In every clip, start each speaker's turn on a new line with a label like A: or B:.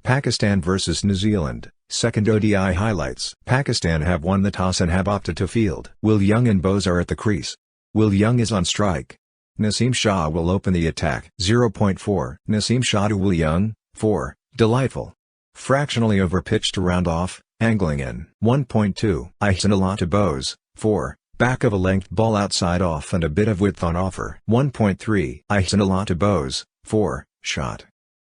A: Pakistan vs New Zealand, second ODI highlights. Pakistan have won the toss and have opted to field. Will Young and Bose are at the crease. Will Young is on strike. Naseem Shah will open the attack. 0.4 Naseem Shah to Will Young, 4, delightful. Fractionally over pitch to round off, angling in. 1.2 Ihsanullah to Bose, 4, back of a length ball outside off and a bit of width on offer. 1.3 Ihsanullah to Bose, 4, shot.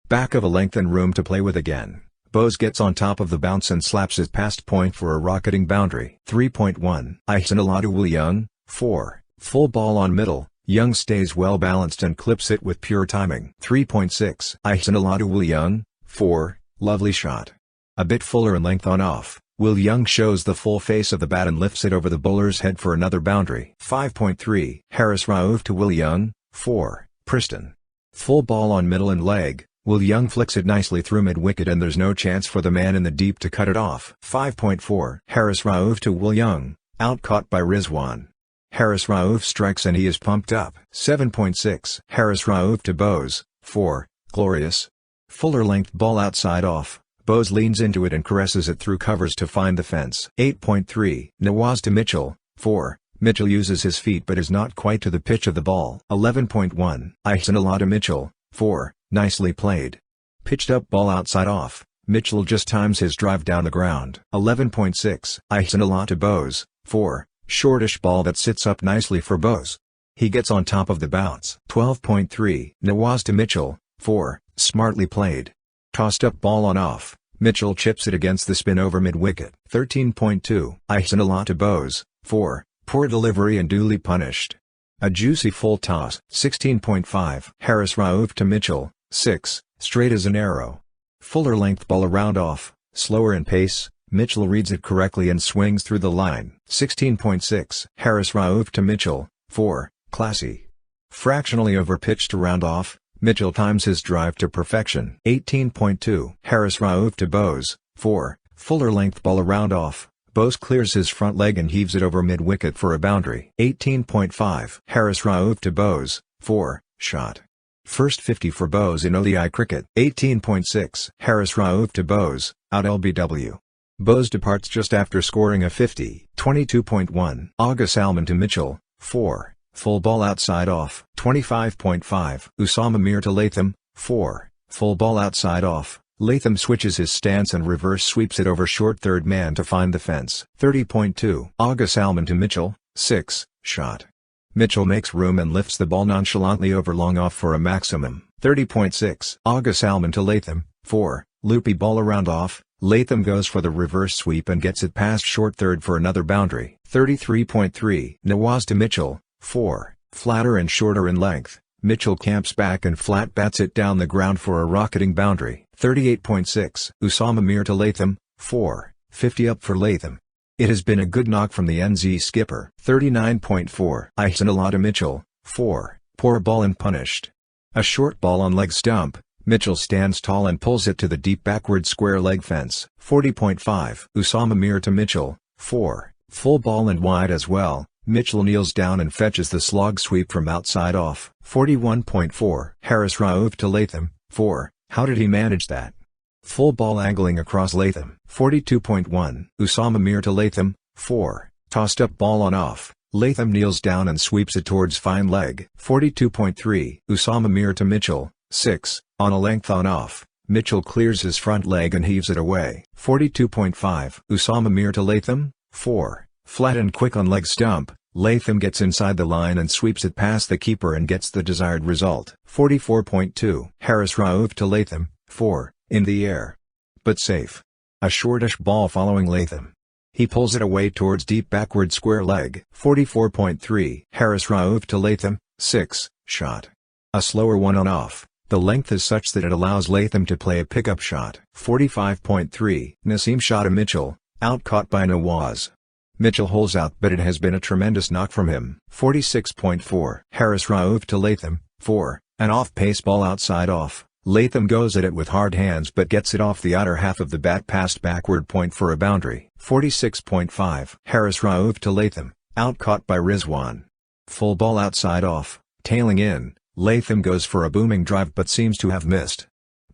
A: Back of a length and room to play with again. Bose gets on top of the bounce and slaps it past point for a rocketing boundary. 3.1 Ihsanullah to Will Young, 4, full ball on middle, Young stays well balanced and clips it with pure timing. 3.6 Ihsanullah to Will Young, 4, lovely shot. A bit fuller in length on off, Will Young shows the full face of the bat and lifts it over the bowler's head for another boundary. 5.3 Rauf to Will Young, 4, pristine. Full ball on middle and leg, Will Young flicks it nicely through mid-wicket and there's no chance for the man in the deep to cut it off. 5.4 Rauf to Will Young, out caught by Rizwan. Rauf strikes and he is pumped up. 7.6 Rauf to Bose, 4, glorious. Fuller length ball outside off, Bose leans into it and caresses it through covers to find the fence. 8.3 Nawaz to Mitchell, 4, Mitchell uses his feet but is not quite to the pitch of the ball. 11.1 Ihsanullah to Mitchell, 4, nicely played. Pitched up ball outside off, Mitchell just times his drive down the ground. 11.6 Ihsanullah to Bose, 4, shortish ball that sits up nicely for Bose. He gets on top of the bounce. 12.3 Nawaz to Mitchell, 4, smartly played. Tossed up ball on off, Mitchell chips it against the spin over mid-wicket. 13.2 Ihsanullah to Bose, 4, poor delivery and duly punished. A juicy full toss. 16.5 Rauf to Mitchell, 6, straight as an arrow. Fuller length ball around off, slower in pace, Mitchell reads it correctly and swings through the line. 16.6 Rauf to Mitchell, 4, classy. Fractionally over pitch to round off, Mitchell times his drive to perfection. 18.2 Rauf to Bose, 4, fuller length ball around off, Bose clears his front leg and heaves it over mid-wicket for a boundary. 18.5 Rauf to Bose, 4, shot. First 50 for Bose in ODI cricket. 18.6 Rauf to Bose, out LBW. Bose departs just after scoring a 50. 22.1 Agha Salman to Mitchell, 4, full ball outside off. 25.5 Usama to Latham, 4, full ball outside off, Latham switches his stance and reverse sweeps it over short third man to find the fence. 30.2 Agha Salman to Mitchell, 6, shot. Mitchell makes room and lifts the ball nonchalantly over long off for a maximum. 30.6 Agha Salman to Latham, 4, loopy ball around off, Latham goes for the reverse sweep and gets it past short third for another boundary. 33.3 Nawaz to Mitchell, 4, flatter and shorter in length, Mitchell camps back and flat bats it down the ground for a rocketing boundary. 38.6 Usama to Latham, 4, 50 up for Latham. It has been a good knock from the NZ skipper. 39.4 Ihsanullah to Mitchell, 4, poor ball and punished. A short ball on leg stump, Mitchell stands tall and pulls it to the deep backward square leg fence. 40.5 Usama to Mitchell, 4, full ball and wide as well, Mitchell kneels down and fetches the slog sweep from outside off. 41.4 Rauf to Latham, 4, how did he manage that? Full ball angling across Latham. 42.1 Usama to Latham, 4, tossed up ball on off, Latham kneels down and sweeps it towards fine leg. 42.3 Usama to Mitchell, 6, on a length on off, Mitchell clears his front leg and heaves it away. 42.5 Usama to Latham, 4, flat and quick on leg stump, Latham gets inside the line and sweeps it past the keeper and gets the desired result. 44.2 Rauf to Latham, 4, in the air. But safe. A shortish ball following Latham. He pulls it away towards deep backward square leg. 44.3 Rauf to Latham, 6, shot. A slower one on off, the length is such that it allows Latham to play a pickup shot. 45.3 Naseem Shah to Mitchell, out caught by Nawaz. Mitchell holds out but it has been a tremendous knock from him. 46.4 Rauf to Latham, 4, an off-pace ball outside off, Latham goes at it with hard hands but gets it off the outer half of the bat past backward point for a boundary. 46.5 Rauf to Latham, out caught by Rizwan. Full ball outside off, tailing in, Latham goes for a booming drive but seems to have missed.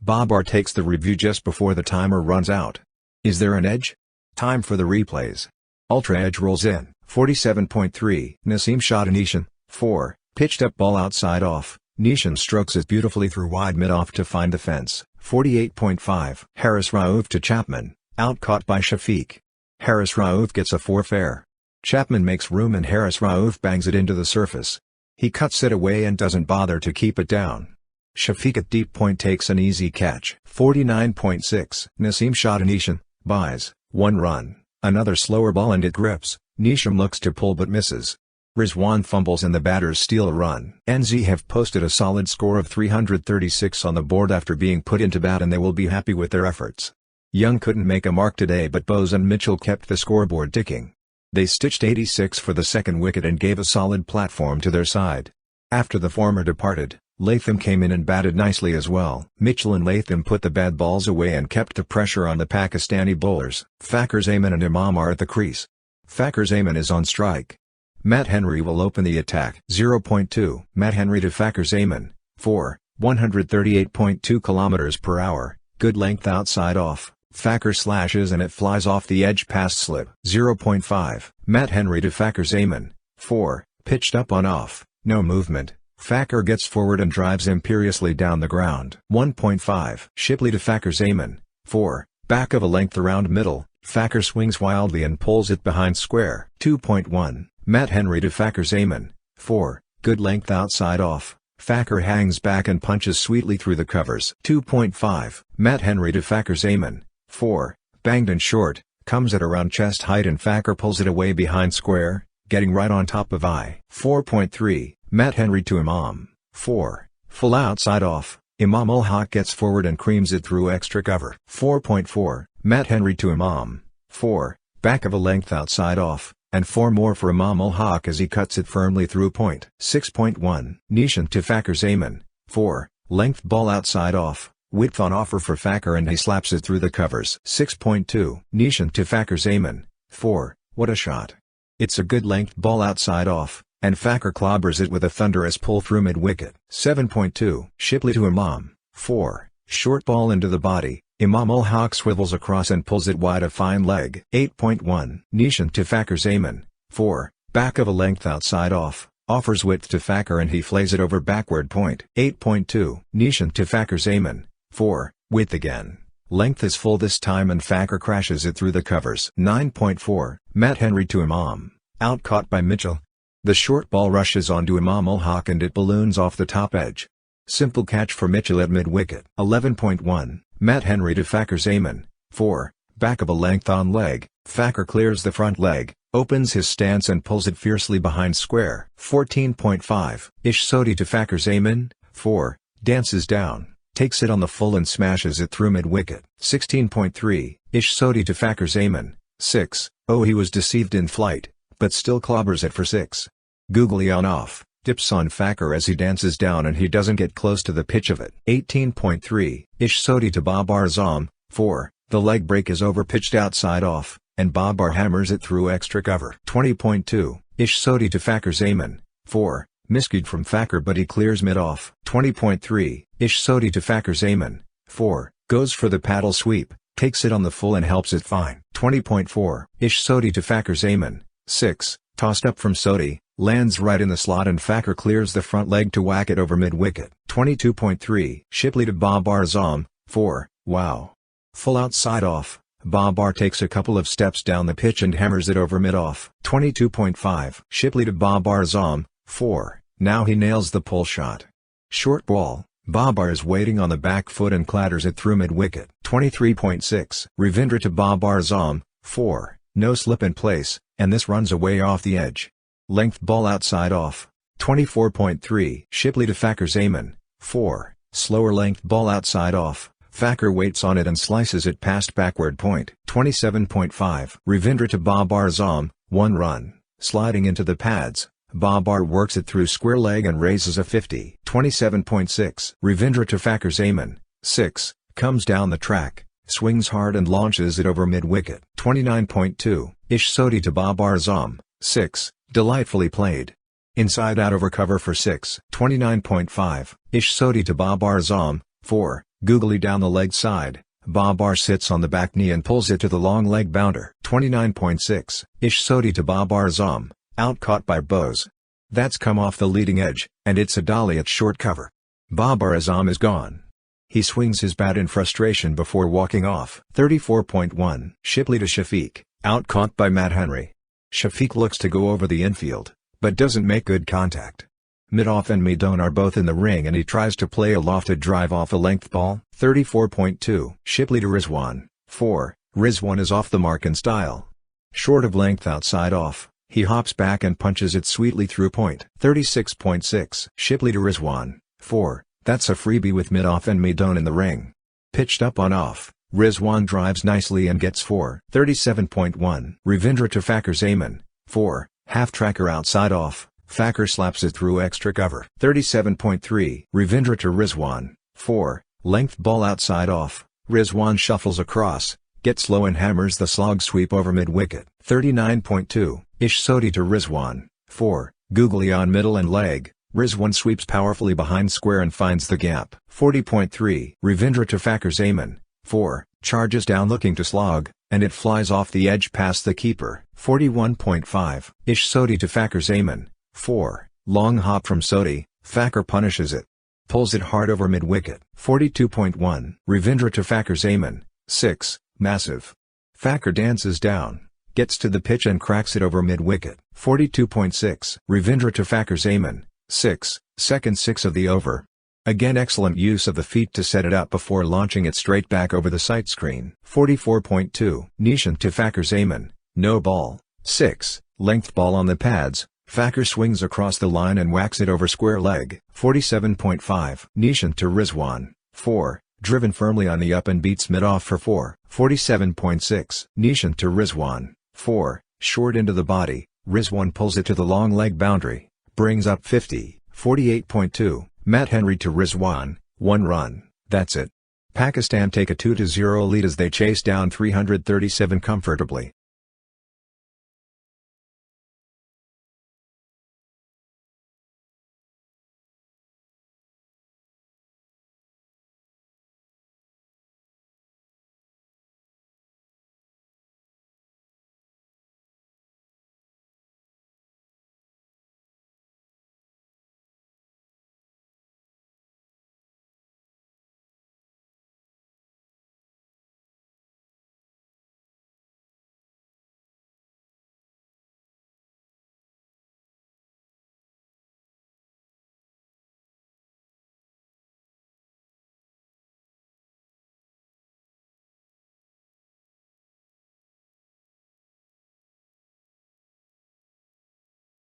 A: Babar takes the review just before the timer runs out. Is there an edge? Time for the replays. Ultra edge rolls in, 47.3. Naseem shot an Ishan, 4, pitched up ball outside off. Nishan strokes it beautifully through wide mid-off to find the fence, 48.5. Haris Rauf to Chapman, out caught by Shafique. Haris Rauf gets a 4 fair. Chapman makes room and Haris Rauf bangs it into the surface. He cuts it away and doesn't bother to keep it down. Shafique at deep point takes an easy catch, 49.6. Naseem shot an Ishan, buys, 1 run, another slower ball and it grips. Nishan looks to pull but misses. Rizwan fumbles and the batters steal a run. NZ have posted a solid score of 336 on the board after being put into bat and they will be happy with their efforts. Young couldn't make a mark today but Bose and Mitchell kept the scoreboard ticking. They stitched 86 for the second wicket and gave a solid platform to their side. After the former departed, Latham came in and batted nicely as well. Mitchell and Latham put the bad balls away and kept the pressure on the Pakistani bowlers. Fakhar, Zaman and Imam are at the crease. Fakhar Zaman is on strike. Matt Henry will open the attack. 0.2. Matt Henry to Fakhar Zaman, 4, 138.2 km per hour, good length outside off. Fakhar slashes and it flies off the edge past slip. 0.5. Matt Henry to Fakhar Zaman, 4, pitched up on off, no movement. Fakhar gets forward and drives imperiously down the ground. 1.5. Shipley to Fakhar Zaman, 4, back of a length around middle. Fakhar swings wildly and pulls it behind square. 2.1. Matt Henry to Fakhar Zaman, 4, good length outside off. Fakhar hangs back and punches sweetly through the covers. 2.5. Matt Henry to Fakhar Zaman, 4, banged and short, comes at around chest height and Fakhar pulls it away behind square, getting right on top of I. 4.3. Matt Henry to Imam, 4, full outside off. Imam-ul-Haq gets forward and creams it through extra cover. 4.4. Matt Henry to Imam, 4, back of a length outside off, and 4 more for Imam-ul-Haq as he cuts it firmly through point. 6.1. Nishan to Fakhar Zaman, 4, length ball outside off, width on offer for Fakhar and he slaps it through the covers. 6.2. Nishan to Fakhar Zaman, 4, what a shot. It's a good length ball outside off, and Fakhar clobbers it with a thunderous pull through mid-wicket. 7.2. Shipley to Imam, 4, short ball into the body. Imam-ul-Haq swivels across and pulls it wide a fine leg. 8.1. Nishan to Fakhar Zaman, 4, back of a length outside off, offers width to Fakhar and he flays it over backward point. 8.2. Nishan to Fakhar Zaman, 4, width again. Length is full this time and Fakhar crashes it through the covers. 9.4. Matt Henry to Imam, out caught by Mitchell. The short ball rushes onto Imam-ul-Haq and it balloons off the top edge. Simple catch for Mitchell at mid-wicket. 11.1. Matt Henry to Fakhar Zaman, 4, back of a length on leg. Fakhar clears the front leg, opens his stance and pulls it fiercely behind square. 14.5. Ish Sodhi to Fakhar Zaman, 4, dances down, takes it on the full and smashes it through mid-wicket. 16.3. Ish Sodhi to Fakhar Zaman, 6, oh he was deceived in flight, but still clobbers it for 6. Googly on off, dips on Fakhar as he dances down and he doesn't get close to the pitch of it. 18.3. Ish Sodhi to Babar Azam, 4, the leg break is over pitched outside off, and Babar hammers it through extra cover. 20.2. Ish Sodhi to Fakhar Zaman, 4, miscued from Fakhar but he clears mid-off. 20.3. Ish Sodhi to Fakhar Zaman, 4, goes for the paddle sweep, takes it on the full and helps it fine. 20.4. Ish Sodhi to Fakhar Zaman, 6, tossed up from Sodhi, lands right in the slot and Fakhar clears the front leg to whack it over mid-wicket. 22.3. Shipley to Babar Azam, 4, wow. Full outside off, Babar takes a couple of steps down the pitch and hammers it over mid-off. 22.5. Shipley to Babar Azam, 4, now he nails the pull shot. Short ball, Babar is waiting on the back foot and clatters it through mid-wicket. 23.6. Ravindra to Babar Azam, 4, no slip in place, and this runs away off the edge. Length ball outside off. 24.3. Shipley to Fakhar Zaman, 4, slower length ball outside off, Fakhar waits on it and slices it past backward point. 27.5. Ravindra to Babar Azam, 1 run, sliding into the pads, Babar works it through square leg and raises a 50. 27.6. Ravindra to Fakhar Zaman, 6, comes down the track, swings hard and launches it over mid-wicket. 29.2. Ish Sodhi to Babar Azam, 6, delightfully played. Inside out over cover for 6. 29.5. Ish Sodhi to Babar Azam, 4, Googly down the leg side, Babar sits on the back knee and pulls it to the long leg bounder. 29.6, Ihsanullah to Babar Azam, out caught by Bose. That's come off the leading edge, and it's a dolly at short cover. Babar Azam is gone. He swings his bat in frustration before walking off. 34.1, Shipley to Shafique, out caught by Matt Henry. Shafique looks to go over the infield, but doesn't make good contact. Mid-off and Midon are both in the ring and he tries to play a lofted drive off a length ball. 34.2, Shipley to Rizwan, 4, Rizwan is off the mark in style. Short of length outside off, he hops back and punches it sweetly through point. 36.6, Shipley to Rizwan, 4, that's a freebie with mid-off and Midon in the ring. Pitched up on off, Rizwan drives nicely and gets 4. 37.1, Ravindra to Fakhar Zaman, 4, half-tracker outside off, Fakhar slaps it through extra cover. 37.3, Ravindra to Rizwan, 4, length ball outside off, Rizwan shuffles across, gets low and hammers the slog sweep over mid-wicket. 39.2, Ihsanullah to Rizwan, 4, googly on middle and leg, Rizwan sweeps powerfully behind square and finds the gap. 40.3, Ravindra to Fakhar Zaman, 4, charges down looking to slog, and it flies off the edge past the keeper. 41.5, Ihsanullah to Fakhar Zaman, 4, long hop from Sodi, Fakhar punishes it. Pulls it hard over mid-wicket. 42.1, Ravindra to Fakhar Zaman, 6, massive. Fakhar dances down, gets to the pitch and cracks it over mid-wicket. 42.6, Ravindra to Fakhar Zaman, 6, second 6 of the over. Again excellent use of the feet to set it up before launching it straight back over the sight screen. 44.2, Nishan to Fakhar Zaman, no ball, 6, length ball on the pads, Fakhar swings across the line and whacks it over square leg. 47.5, Nishan to Rizwan, 4, driven firmly on the up and beats mid-off for 4. 47.6, Nishan to Rizwan, 4, short into the body, Rizwan pulls it to the long leg boundary, brings up 50. 48.2, Matt Henry to Rizwan, 1 run, that's it. Pakistan take a 2-0 lead as they chase down 337 comfortably.